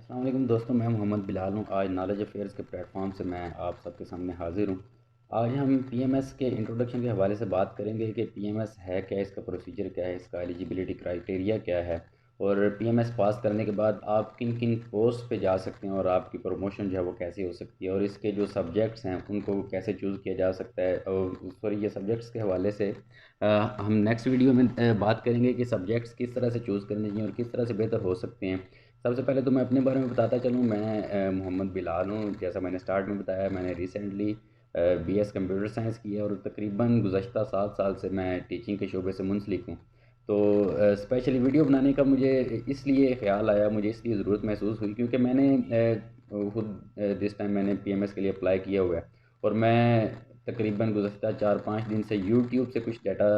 السلام علیکم دوستوں، میں محمد بلال ہوں۔ آج نالج افیئرس کے پلیٹ فارم سے میں آپ سب کے سامنے حاضر ہوں۔ آج ہم پی ایم ایس کے انٹروڈکشن کے حوالے سے بات کریں گے کہ پی ایم ایس ہے کیا، اس کا پروسیجر کیا ہے، اس کا ایلیجیبلٹی کرائٹیریا کیا ہے، اور پی ایم ایس پاس کرنے کے بعد آپ کن کن پوسٹ پہ جا سکتے ہیں اور آپ کی پروموشن جو ہے وہ کیسے ہو سکتی ہے، اور اس کے جو سبجیکٹس ہیں ان کو کیسے چوز کیا جا سکتا ہے۔ اور یہ سبجیکٹس کے حوالے سے ہم نیکسٹ ویڈیو میں بات کریں گے کہ سبجیکٹس کس طرح سے چوز کرنے چاہیے اور کس طرح سے بہتر ہو سکتے ہیں۔ سب سے پہلے تو میں اپنے بارے میں بتاتا چلوں، میں محمد بلال ہوں۔ جیسا میں نے سٹارٹ میں بتایا، میں نے recently B S computer science کی ہے اور تقریباً گزشتہ 7 سال سے میں ٹیچنگ کے شعبے سے منسلک ہوں۔ تو اسپیشلی ویڈیو بنانے کا مجھے اس لیے خیال آیا، مجھے اس لیے ضرورت محسوس ہوئی کیونکہ میں نے خود دس ٹائم میں نے پی ایم ایس کے لیے اپلائی کیا ہوا ہے، اور میں تقریباً گزشتہ 4-5 دن سے یوٹیوب سے کچھ ڈیٹا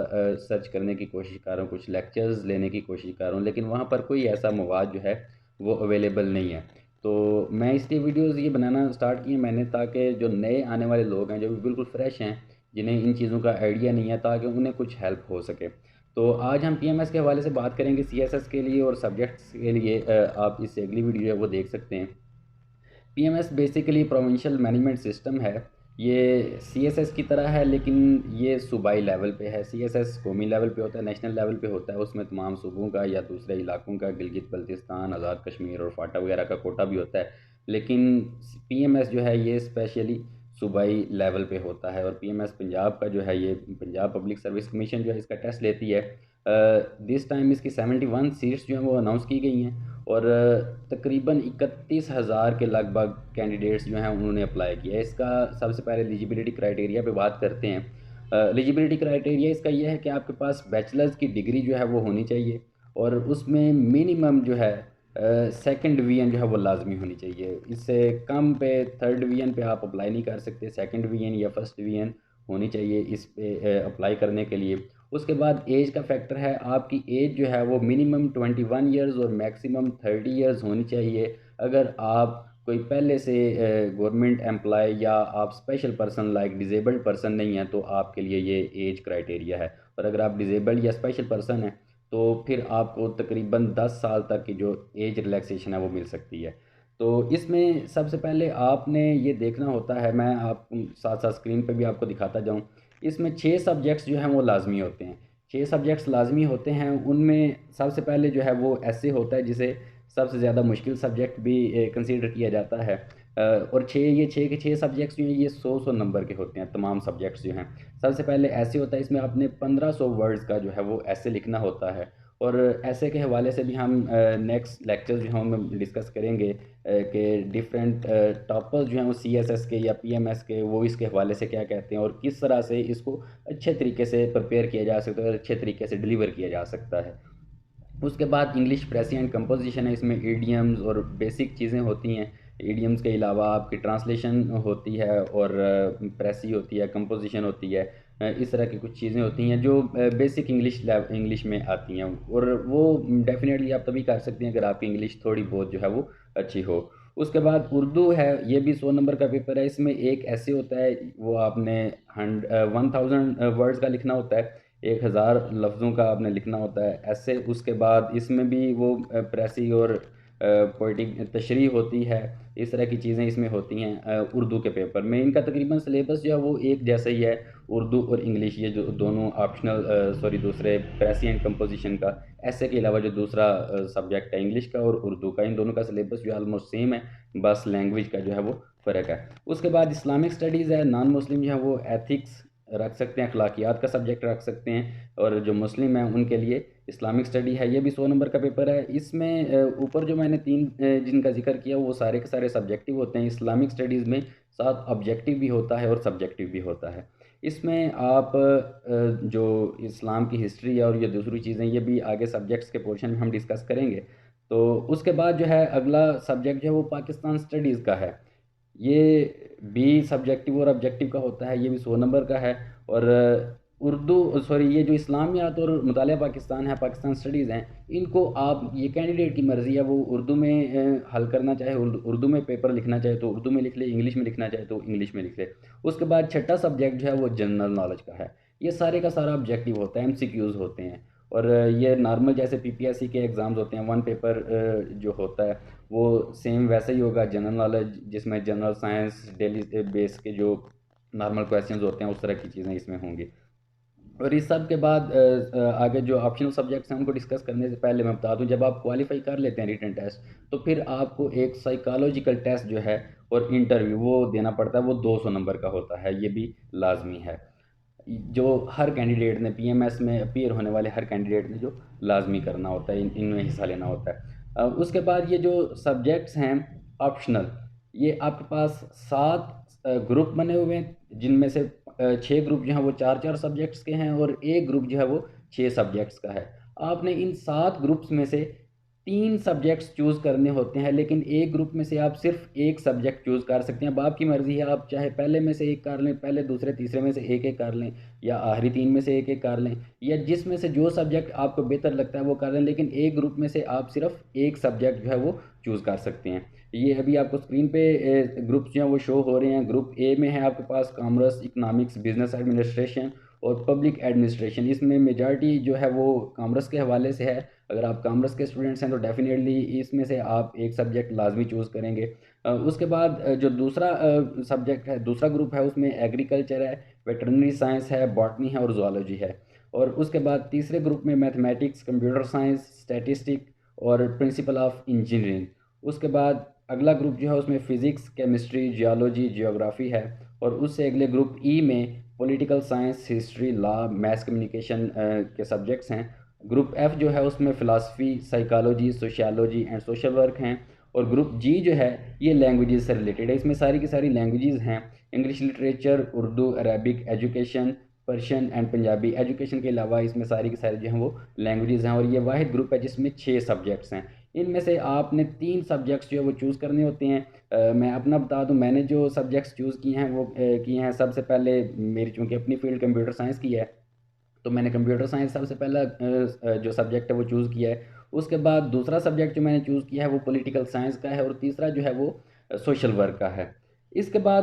سرچ کرنے کی کوشش کر رہا ہوں، کچھ لیکچرز لینے کی کوشش کر رہا ہوں، لیکن وہاں پر کوئی ایسا مواد جو ہے وہ اویلیبل نہیں ہے۔ تو میں اس لیے ویڈیوز یہ بنانا سٹارٹ کی ہیں میں نے، تاکہ جو نئے آنے والے لوگ ہیں، جو بھی بالکل فریش ہیں، جنہیں ان چیزوں کا آئیڈیا نہیں ہے، تاکہ انہیں کچھ ہیلپ ہو سکے۔ تو آج ہم پی ایم ایس کے حوالے سے بات کریں گے، سی ایس ایس کے لیے اور سبجیکٹس کے لیے آپ اس سے اگلی ویڈیو ہے وہ دیکھ سکتے ہیں۔ P M S basically provincial management system ہے۔ یہ سی ایس ایس کی طرح ہے، لیکن یہ صوبائی لیول پہ ہے۔ سی ایس ایس قومی لیول پہ ہوتا ہے، نیشنل لیول پہ ہوتا ہے، اس میں تمام صوبوں کا یا دوسرے علاقوں کا، گلگت بلتستان، آزاد کشمیر اور فاٹا وغیرہ کا کوٹا بھی ہوتا ہے۔ لیکن پی ایم ایس جو ہے یہ اسپیشلی صوبائی لیول پہ ہوتا ہے، اور پی ایم ایس پنجاب کا جو ہے، یہ پنجاب پبلک سروس کمیشن جو ہے اس کا ٹیسٹ لیتی ہے۔ دس ٹائم اس کی 71 سیٹس جو ہیں وہ اناؤنس کی گئی ہیں، اور تقریباً 31,000 کے لگ بھگ کینڈیڈیٹس جو ہیں انہوں نے اپلائی کیا ہے۔ اس کا سب سے پہلے ایلیجیبلٹی کرائٹیریا پہ بات کرتے ہیں۔ ایلیجیبلٹی کرائٹیریا اس کا یہ ہے کہ آپ کے پاس بیچلرز کی ڈگری جو ہے وہ ہونی چاہیے، اور اس میں منیمم جو ہے سیکنڈ ڈویژن جو ہے وہ لازمی ہونی چاہیے۔ اس سے کم پہ تھرڈ ڈویژن پہ آپ اپلائی نہیں کر سکتے، سیکنڈ ڈویژن یا فرسٹ ڈویژن ہونی چاہیے اس پہ اپلائی کرنے کے لیے۔ اس کے بعد ایج کا فیکٹر ہے، آپ کی ایج جو ہے وہ منیمم 21 ایئرز اور میکسیمم 30 ایئرز ہونی چاہیے۔ اگر آپ کوئی پہلے سے گورنمنٹ امپلائی یا آپ اسپیشل پرسن لائک ڈیزیبلڈ پرسن نہیں ہیں تو آپ کے لیے یہ ایج کرائٹیریا ہے، اور اگر آپ ڈیزیبلڈ یا اسپیشل پرسن ہیں تو پھر آپ کو تقریباً 10 سال تک کی جو ایج ریلیکسیشن ہے وہ مل سکتی ہے۔ تو اس میں سب سے پہلے آپ نے یہ دیکھنا ہوتا ہے، میں آپ ساتھ ساتھ اسکرین پہ بھی آپ کو دکھاتا جاؤں، اس میں 6 سبجیکٹس جو ہیں وہ لازمی ہوتے ہیں۔ 6 سبجیکٹس لازمی ہوتے ہیں، ان میں سب سے پہلے جو ہے وہ ایسے ہوتا ہے، جسے سب سے زیادہ مشکل سبجیکٹ بھی کنسیڈر کیا جاتا ہے۔ اور یہ 6 سبجیکٹس جو ہیں یہ 100 نمبر کے ہوتے ہیں، تمام سبجیکٹس جو ہیں۔ سب سے پہلے ایسے ہوتا ہے، اس میں آپ نے 1500 ورڈز کا جو ہے وہ ایسے لکھنا ہوتا ہے، اور ایسے کے حوالے سے بھی ہم نیکسٹ لیکچر جو ہیں ان میں ڈسکس کریں گے کہ ڈیفرنٹ ٹاپرز جو ہیں وہ سی ایس ایس کے یا پی ایم ایس کے، وہ اس کے حوالے سے کیا کہتے ہیں اور کس طرح سے اس کو اچھے طریقے سے پریپیئر کیا جا سکتا ہے اور اچھے طریقے سے ڈلیور کیا جا سکتا ہے۔ اس کے بعد انگلش پریسی اینڈ کمپوزیشن ہے، اس میں ایڈیمز اور بیسک چیزیں ہوتی ہیں۔ ایڈیمز کے علاوہ آپ کی ٹرانسلیشن ہوتی ہے، اور پریسی ہوتی ہے، کمپوزیشن ہوتی ہے، اس طرح کی کچھ چیزیں ہوتی ہیں جو بیسک انگلش میں آتی ہیں، اور وہ ڈیفینیٹلی آپ تبھی کر سکتے ہیں اگر آپ کی انگلش تھوڑی بہت جو ہے وہ اچھی ہو۔ اس کے بعد اردو ہے، یہ بھی 100 نمبر کا پیپر ہے۔ اس میں ایک ایسے ہوتا ہے، وہ آپ نے 1000 ورڈز کا لکھنا ہوتا ہے، 1000 لفظوں کا آپ نے لکھنا ہوتا ہے ایسے۔ اس کے بعد اس میں بھی وہ پریسی اور پوئٹک تشریح ہوتی ہے، اس طرح کی چیزیں اس میں ہوتی ہیں اردو کے پیپر میں۔ ان کا تقریباً سلیبس جو ہے وہ ایک جیسا ہی ہے، اردو اور انگلش، یہ جو دونوں آپشنل دوسرے پریسی اینڈ کمپوزیشن کا، ایسے کے علاوہ جو دوسرا سبجیکٹ ہے انگلش کا اور اردو کا، ان دونوں کا سلیبس جو ہے آلموسٹ سیم ہے، بس لینگویج کا جو ہے وہ فرق ہے۔ اس کے بعد اسلامک سٹڈیز ہے، نان مسلم جو ہے وہ ایتھکس رکھ سکتے ہیں، اخلاقیات کا سبجیکٹ رکھ سکتے ہیں، اور جو مسلم ہیں ان کے لیے اسلامک سٹڈی ہے، یہ بھی 100 نمبر کا پیپر ہے۔ اس میں اوپر جو میں نے 3 جن کا ذکر کیا وہ سارے کے سارے سبجیکٹیو ہوتے ہیں۔ اسلامک سٹڈیز میں ساتھ آبجیکٹیو بھی ہوتا ہے اور سبجیکٹیو بھی ہوتا ہے۔ اس میں آپ جو اسلام کی ہسٹری اور یہ دوسری چیزیں، یہ بھی آگے سبجیکٹس کے پورشن میں ہم ڈسکس کریں گے۔ تو اس کے بعد جو ہے اگلا سبجیکٹ جو ہے وہ پاکستان سٹڈیز کا ہے، یہ بھی سبجیکٹیو اور آبجیکٹیو کا ہوتا ہے، یہ بھی 100 نمبر کا ہے۔ اور یہ جو اسلامیات اور مطالعہ پاکستان ہے، پاکستان سٹڈیز ہیں، ان کو آپ، یہ کینڈیڈیٹ کی مرضی ہے، وہ اردو میں حل کرنا چاہے اردو میں پیپر لکھنا چاہے تو اردو میں لکھ لے، انگلش میں لکھنا چاہے تو انگلش میں لکھ لے۔ اس کے بعد چھٹا سبجیکٹ جو ہے وہ جنرل نالج کا ہے، یہ سارے کا سارا آبجیکٹیو ہوتا ہے، ایم سی کیوز ہوتے ہیں۔ اور یہ نارمل جیسے پی پی ایس سی کے ایگزامز ہوتے ہیں، ون پیپر جو ہوتا ہے وہ سیم ویسا ہی ہوگا، جنرل نالج جس میں جنرل سائنس ڈیلی بیس کے جو نارمل کویسچنز ہوتے ہیں اس طرح کی چیزیں اس میں ہوں گی۔ اور اس سب کے بعد آگے جو آپشنل سبجیکٹس ہیں ان کو ڈسکس کرنے سے پہلے میں بتا دوں، جب آپ کوالیفائی کر لیتے ہیں ریٹن ٹیسٹ تو پھر آپ کو ایک سائیکالوجیکل ٹیسٹ جو ہے اور انٹرویو وہ دینا پڑتا ہے، وہ 200 نمبر کا ہوتا ہے، یہ بھی لازمی ہے، جو ہر کینڈیڈیٹ نے پی ایم ایس میں اپیئر ہونے والے ہر کینڈیڈیٹ نے جو لازمی کرنا ہوتا ہے، ان میں حصہ لینا ہوتا ہے۔ اس کے بعد یہ جو سبجیکٹس ہیں آپشنل، یہ آپ کے پاس 7 گروپ بنے ہوئے ہیں، جن میں سے 6 گروپ جو ہیں وہ 4 سبجیکٹس کے ہیں اور ایک گروپ جو ہے وہ 6 سبجیکٹس کا ہے۔ آپ نے ان 7 گروپس میں سے 3 سبجیکٹس چوز کرنے ہوتے ہیں، لیکن ایک گروپ میں سے آپ صرف ایک سبجیکٹ چوز کر سکتے ہیں۔ اب آپ کی مرضی ہے، آپ چاہے پہلے میں سے ایک کر لیں، پہلے دوسرے تیسرے میں سے ایک ایک کر لیں، یا آخری 3 میں سے ایک ایک کر لیں، یا جس میں سے جو سبجیکٹ آپ کو بہتر لگتا ہے وہ کر لیں، لیکن ایک گروپ میں سے آپ صرف ایک سبجیکٹ جو ہے وہ چوز کر سکتے ہیں۔ یہ ابھی آپ کو اسکرین پہ گروپس جو ہیں وہ شو ہو رہے ہیں۔ گروپ اے میں ہے آپ کے پاس کامرس، اکنامکس، بزنس ایڈمنسٹریشن اور پبلک ایڈمنسٹریشن۔ اس میں میجارٹی جو ہے وہ کامرس کے حوالے سے ہے، اگر آپ کامرس کے اسٹوڈنٹس ہیں تو ڈیفینیٹلی اس میں سے آپ ایک سبجیکٹ لازمی چوز کریں گے۔ اس کے بعد جو دوسرا سبجیکٹ ہے، دوسرا گروپ ہے، اس میں ایگریکلچر ہے، ویٹرنری سائنس ہے، باٹنی ہے اور زوالوجی ہے۔ اور اس کے بعد تیسرے گروپ میں میتھمیٹکس، کمپیوٹر سائنس، اسٹیٹسٹک اور پرنسپل آف انجینئرنگ۔ اس کے بعد اگلا گروپ جو ہے اس میں فزکس، کیمسٹری، جیولوجی، جیوگرافی ہے، اور اس سے اگلے گروپ ای میں پولیٹیکل سائنس، ہسٹری، لا، میس کمیونیکیشن کے سبجیکٹس ہیں۔ گروپ ایف جو ہے اس میں philosophy, psychology, sociology and social work ہیں، اور گروپ جی جو ہے یہ لینگویجز سے ریلیٹڈ ہے، اس میں ساری کی ساری لینگویجز ہیں، English literature, Urdu, Arabic, education, Persian and Punjabi. Education کے علاوہ اس میں ساری کی ساری جو ہیں وہ لینگویجز ہیں، اور یہ واحد گروپ ہے جس میں 6 سبجیکٹس ہیں۔ ان میں سے آپ نے 3 سبجیکٹس جو ہے وہ چوز کرنے ہوتے ہیں۔ میں اپنا بتا دوں، میں نے جو سبجیکٹس چوز کیے ہیں وہ کیے ہیں، سب سے پہلے میری چونکہ اپنی فیلڈ کمپیوٹر سائنس کی ہے تو میں نے کمپیوٹر سائنس سب سے پہلا جو سبجیکٹ ہے وہ چوز کیا ہے۔ اس کے بعد دوسرا سبجیکٹ جو میں نے چوز کیا ہے وہ پولیٹیکل سائنس کا ہے، اور تیسرا جو ہے وہ سوشل ورک کا ہے۔ اس کے بعد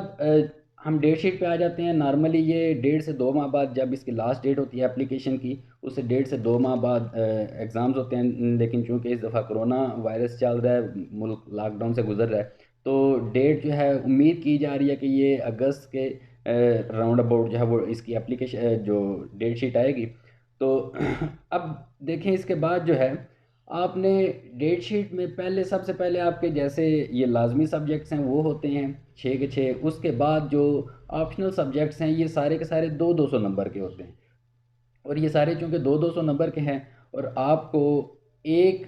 ہم ڈیٹ شیٹ پہ آ جاتے ہیں۔ نارملی یہ 1.5 سے 2 ماہ بعد جب اس کی لاسٹ ڈیٹ ہوتی ہے اپلیکیشن کی، اس سے 1.5 سے 2 ماہ بعد ایگزامز ہوتے ہیں، لیکن چونکہ اس دفعہ کرونا وائرس چل رہا ہے، ملک لاک ڈاؤن سے گزر رہا ہے، تو ڈیٹ جو ہے امید کی جا رہی ہے کہ یہ اگست کے راؤنڈ اباؤٹ جو ہے وہ اس کی اپلیکیشن جو ڈیٹ شیٹ آئے گی۔ تو اب دیکھیں اس کے بعد جو ہے آپ نے ڈیٹ شیٹ میں پہلے سب سے پہلے آپ کے جیسے یہ لازمی سبجیکٹس ہیں وہ ہوتے ہیں 6 کے 6۔ اس کے بعد جو آپشنل سبجیکٹس ہیں یہ سارے کے سارے 200 نمبر کے ہوتے ہیں، اور یہ سارے چونکہ 200 نمبر کے ہیں، اور آپ کو ایک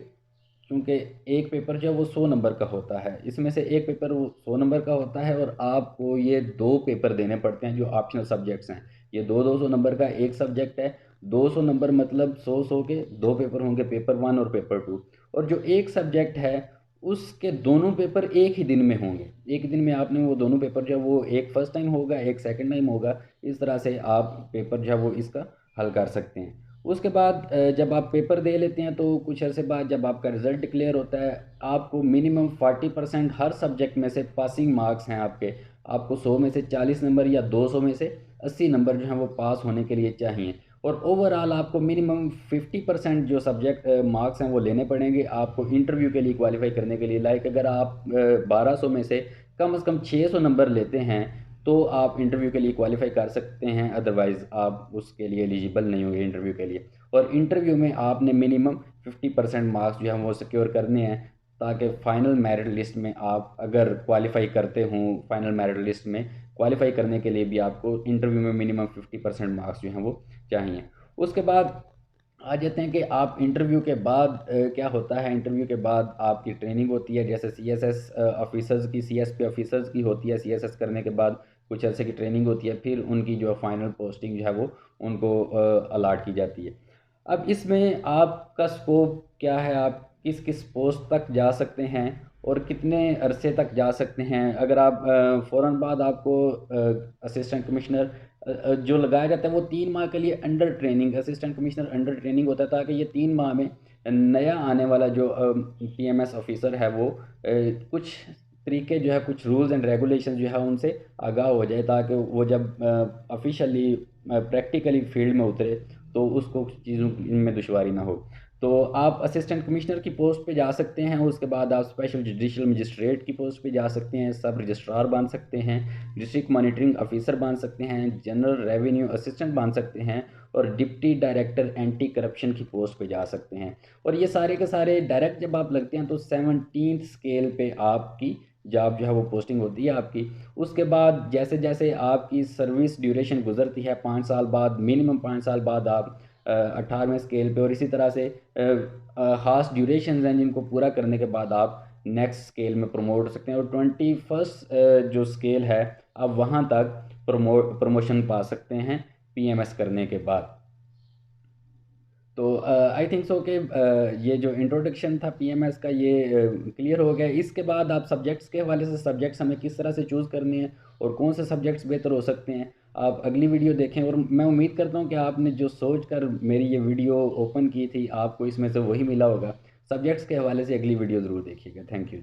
چونکہ ایک پیپر جو ہے وہ 100 نمبر کا ہوتا ہے، اس میں سے ایک پیپر وہ 100 نمبر کا ہوتا ہے، اور آپ کو یہ 2 پیپر دینے پڑتے ہیں جو آپشنل سبجیکٹس ہیں۔ یہ 200 نمبر کا ایک سبجیکٹ ہے، 200 نمبر مطلب 100 کے 2 پیپر ہوں گے، پیپر 1 اور پیپر 2، اور جو ایک سبجیکٹ ہے اس کے دونوں پیپر ایک ہی دن میں ہوں گے۔ ایک دن میں آپ نے وہ دونوں پیپر جو ہے وہ ایک فرسٹ ٹائم ہوگا، ایک سیکنڈ ٹائم ہوگا، اس طرح سے آپ پیپر جو ہے وہ اس کا حل کر سکتے ہیں۔ اس کے بعد جب آپ پیپر دے لیتے ہیں تو کچھ عرصے بعد جب آپ کا رزلٹ ڈکلیئر ہوتا ہے، آپ کو منیمم 40% ہر سبجیکٹ میں سے پاسنگ مارکس ہیں آپ کے، آپ کو 100 میں سے 40 نمبر یا 200 میں سے 80 نمبر جو ہیں وہ پاس ہونے کے لیے چاہیے، اور اوور آل آپ کو منیمم 50% جو سبجیکٹ مارکس ہیں وہ لینے پڑیں گے آپ کو انٹرویو کے لیے کوالیفائی کرنے کے لیے۔ لائک اگر آپ 1200 میں سے کم از کم 600 نمبر لیتے ہیں تو آپ انٹرویو کے لیے کوالیفائی کر سکتے ہیں، ادروائز آپ اس کے لیے ایلیجیبل نہیں ہوں گے انٹرویو کے لیے۔ اور انٹرویو میں آپ نے منیمم 50% مارکس جو ہیں وہ سیکیور کرنے ہیں، تاکہ فائنل میرٹ لسٹ میں آپ اگر کوالیفائی کرتے ہوں، فائنل میرٹ لسٹ میں کوالیفائی کرنے کے لیے بھی آپ کو انٹرویو میں منیمم 50% مارکس جو ہیں وہ چاہیے۔ اس کے بعد آ جاتے ہیں کہ آپ انٹرویو کے بعد کیا ہوتا ہے۔ انٹرویو کے بعد آپ کی ٹریننگ ہوتی ہے، جیسے سی ایس ایس آفیسرز کی، سی ایس پی آفیسرز کی ہوتی ہے۔ سی ایس ایس کرنے کے بعد کچھ عرصے کی ٹریننگ ہوتی ہے، پھر ان کی جو فائنل پوسٹنگ جو ہے وہ ان کو الاٹ کی جاتی ہے۔ اب اس میں آپ کا سکوپ کیا ہے، آپ کس کس پوسٹ تک جا سکتے ہیں اور کتنے عرصے تک جا سکتے ہیں۔ اگر آپ فوراً بعد آپ کو اسسٹنٹ کمشنر جو لگایا جاتا ہے وہ 3 ماہ کے لیے under training, assistant commissioner under training ہوتا ہے، تاکہ یہ 3 ماہ میں نیا آنے والا جو پی ایم ایس آفیسر ہے وہ کچھ طریقے جو ہے، کچھ رولز اینڈ ریگولیشن جو ہے ان سے آگاہ ہو جائے، تاکہ وہ جب آفیشلی پریکٹیکلی فیلڈ میں اترے تو اس کو چیزوں میں دشواری نہ ہو۔ تو آپ اسسٹنٹ کمشنر کی پوسٹ پہ جا سکتے ہیں، اس کے بعد آپ اسپیشل جوڈیشل مجسٹریٹ کی پوسٹ پہ جا سکتے ہیں، سب رجسٹرار بن سکتے ہیں، ڈسٹرکٹ مانیٹرنگ آفیسر بن سکتے ہیں، جنرل ریونیو اسسٹنٹ بن سکتے ہیں، اور ڈپٹی ڈائریکٹر اینٹی کرپشن کی پوسٹ پہ جا سکتے ہیں۔ اور یہ سارے کے سارے ڈائریکٹ جب آپ لگتے ہیں تو 17th اسکیل پہ آپ کی جاب جو ہے وہ پوسٹنگ ہوتی ہے آپ کی۔ اس کے بعد جیسے جیسے آپ کی سروس ڈیوریشن گزرتی ہے، 5 سال بعد، منیمم 5 سال بعد آپ 18ویں اسکیل پہ، اور اسی طرح سے خاص ڈیوریشنز ہیں جن کو پورا کرنے کے بعد آپ نیکسٹ اسکیل میں پروموٹ ہو سکتے ہیں، اور 21 جو اسکیل ہے آپ وہاں تک پروموشن پا سکتے ہیں پی ایم ایس کرنے کے بعد۔ تو آئی تھنک سو کہ یہ جو انٹروڈکشن تھا پی ایم ایس کا یہ کلیئر ہو گیا۔ اس کے بعد آپ سبجیکٹس کے حوالے سے سبجیکٹس ہمیں کس طرح سے چوز کرنے ہیں اور کون سے سبجیکٹس بہتر ہو سکتے ہیں، آپ اگلی ویڈیو دیکھیں، اور میں امید کرتا ہوں کہ آپ نے جو سوچ کر میری یہ ویڈیو اوپن کی تھی آپ کو اس میں سے وہی ملا ہوگا۔ سبجیکٹس کے حوالے سے اگلی ویڈیو ضرور دیکھیے گا۔ Thank you.